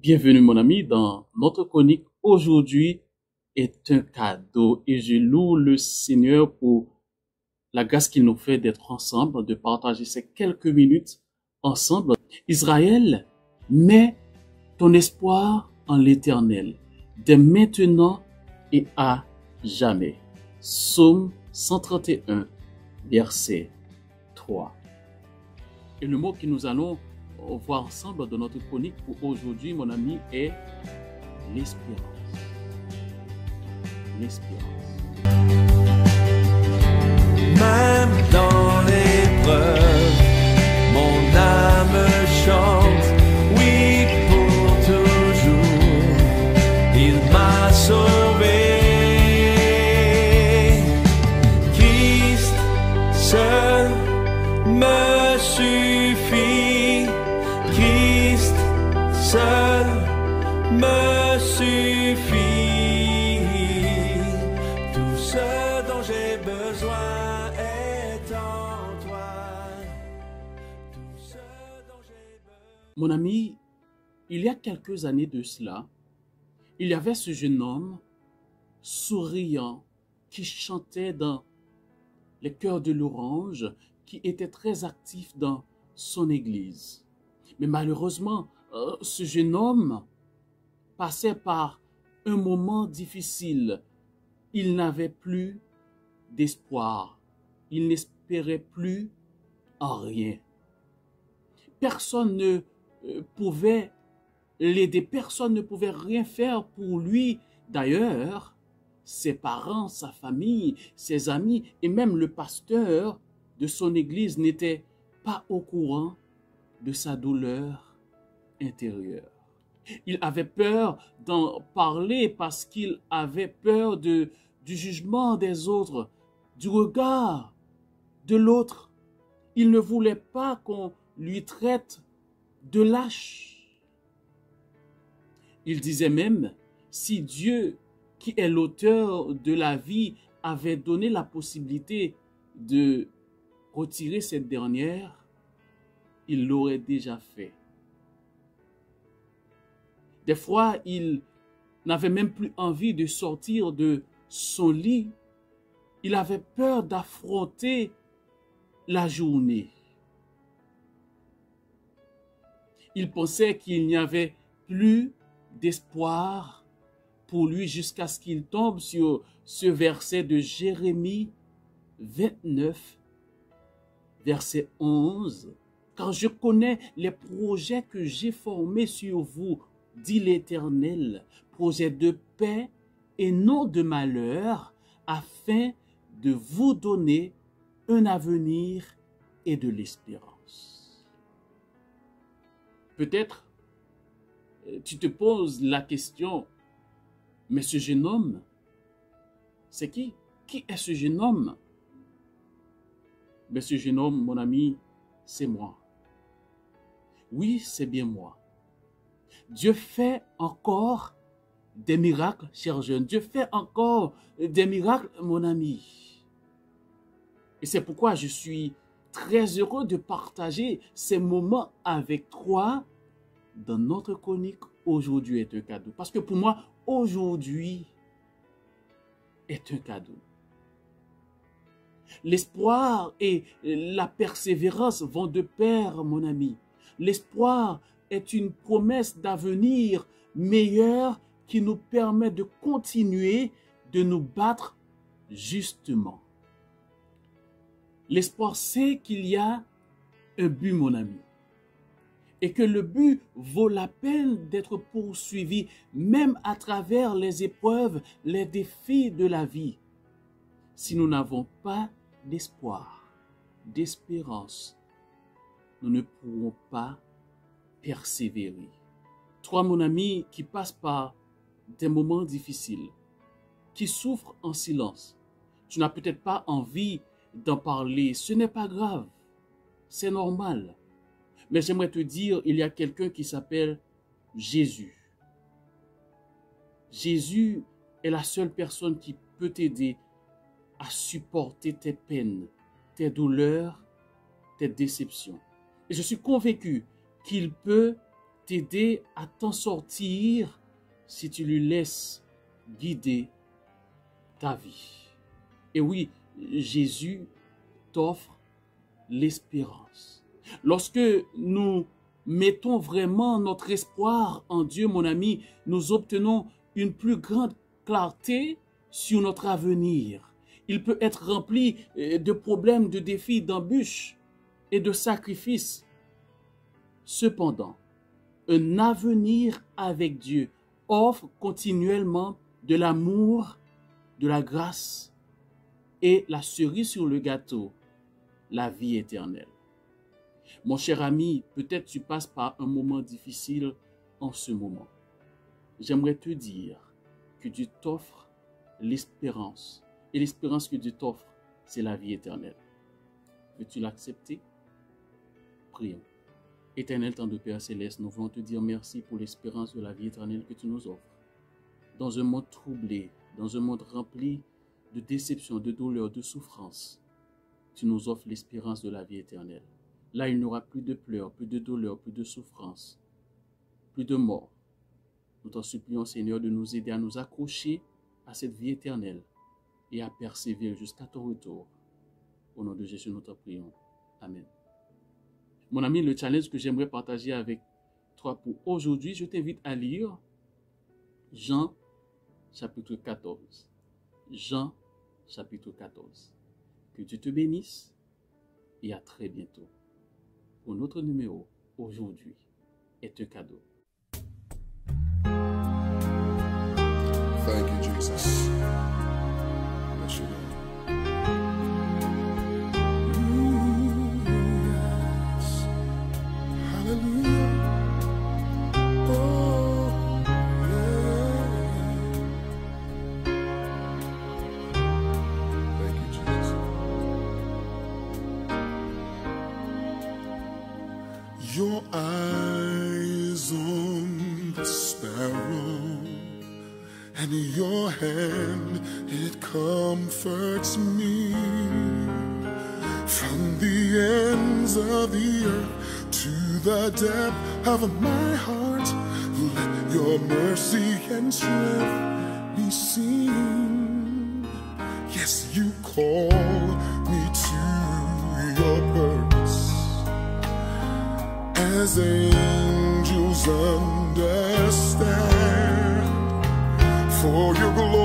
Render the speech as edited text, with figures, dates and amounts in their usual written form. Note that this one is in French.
Bienvenue mon ami dans notre chronique. Aujourd'hui est un cadeau et je loue le Seigneur pour la grâce qu'il nous fait d'être ensemble, de partager ces quelques minutes ensemble. Israël, mets ton espoir en l'Éternel, dès maintenant et à jamais. Psaume 131, verset 3. Et le mot que nous allons voir ensemble dans notre chronique pour aujourd'hui, mon ami, est l'espérance. L'espérance. Même dans l'épreuve, mon âme chante, oui pour toujours, il m'a sauvé. Christ seul me suffit, Christ seul me suffit. Tout ce dont j'ai besoin est en toi. Tout ce dont j'ai besoin. Mon ami, il y a quelques années de cela, il y avait ce jeune homme souriant qui chantait dans les chœurs de l'Orange, qui était très actif dans son église. Mais malheureusement, ce jeune homme passait par un moment difficile. Il n'avait plus d'espoir. Il n'espérait plus en rien. Personne ne pouvait l'aider. Personne ne pouvait rien faire pour lui. D'ailleurs, ses parents, sa famille, ses amis et même le pasteur de son église n'étaient pas au courant de sa douleur intérieure. Il avait peur d'en parler parce qu'il avait peur du jugement des autres, du regard de l'autre. Il ne voulait pas qu'on lui traite de lâche. Il disait même, si Dieu, qui est l'auteur de la vie, avait donné la possibilité de retirer cette dernière, il l'aurait déjà fait. Des fois, il n'avait même plus envie de sortir de son lit. Il avait peur d'affronter la journée. Il pensait qu'il n'y avait plus d'espoir pour lui jusqu'à ce qu'il tombe sur ce verset de Jérémie 29, verset 11. Car je connais les projets que j'ai formés sur vous, dit l'Éternel, projet de paix et non de malheur, afin de vous donner un avenir et de l'espérance. Peut-être tu te poses la question, mais ce jeune homme, c'est qui? Qui est ce jeune homme? Mais ce jeune homme, mon ami, c'est moi. Oui, c'est bien moi. Dieu fait encore des miracles, cher jeune. Dieu fait encore des miracles, mon ami. Et c'est pourquoi je suis très heureux de partager ces moments avec toi dans notre chronique. Aujourd'hui est un cadeau. Parce que pour moi, aujourd'hui est un cadeau. L'espoir et la persévérance vont de pair, mon ami. L'espoir est une promesse d'avenir meilleur qui nous permet de continuer de nous battre justement. L'espoir sait qu'il y a un but, mon ami, et que le but vaut la peine d'être poursuivi, même à travers les épreuves, les défis de la vie. Si nous n'avons pas d'espoir, d'espérance, nous ne pourrons pas persévérer. Toi, mon ami, qui passe par des moments difficiles, qui souffre en silence, tu n'as peut-être pas envie d'en parler. Ce n'est pas grave, c'est normal. Mais j'aimerais te dire, il y a quelqu'un qui s'appelle Jésus. Jésus est la seule personne qui peut t'aider à supporter tes peines, tes douleurs, tes déceptions. Et je suis convaincu qu'il peut t'aider à t'en sortir si tu lui laisses guider ta vie. Et oui, Jésus t'offre l'espérance. Lorsque nous mettons vraiment notre espoir en Dieu, mon ami, nous obtenons une plus grande clarté sur notre avenir. Il peut être rempli de problèmes, de défis, d'embûches et de sacrifices. Cependant, un avenir avec Dieu offre continuellement de l'amour, de la grâce et la cerise sur le gâteau, la vie éternelle. Mon cher ami, peut-être tu passes par un moment difficile en ce moment. J'aimerais te dire que Dieu t'offre l'espérance. Et l'espérance que Dieu t'offre, c'est la vie éternelle. Veux-tu l'accepter? Prions. Éternel temps de Père Céleste, nous voulons te dire merci pour l'espérance de la vie éternelle que tu nous offres. Dans un monde troublé, dans un monde rempli de déception, de douleur, de souffrance, tu nous offres l'espérance de la vie éternelle. Là, il n'y aura plus de pleurs, plus de douleur, plus de souffrance, plus de mort. Nous t'en supplions, Seigneur, de nous aider à nous accrocher à cette vie éternelle et à persévérer jusqu'à ton retour. Au nom de Jésus, nous t'en prions. Amen. Mon ami, le challenge que j'aimerais partager avec toi pour aujourd'hui, je t'invite à lire Jean chapitre 14. Jean chapitre 14. Que Dieu te bénisse et à très bientôt. Pour notre numéro, aujourd'hui, est un cadeau. Thank you, Jesus. Bless you, Lord. Yes. Hallelujah. Oh, yeah. Thank you, Jesus. Your eyes on the sparrow, and your hand, it comforts me. From the ends of the earth to the depth of my heart, let your mercy and strength be seen. Yes, you call me to your purpose, as angels understand. For your glory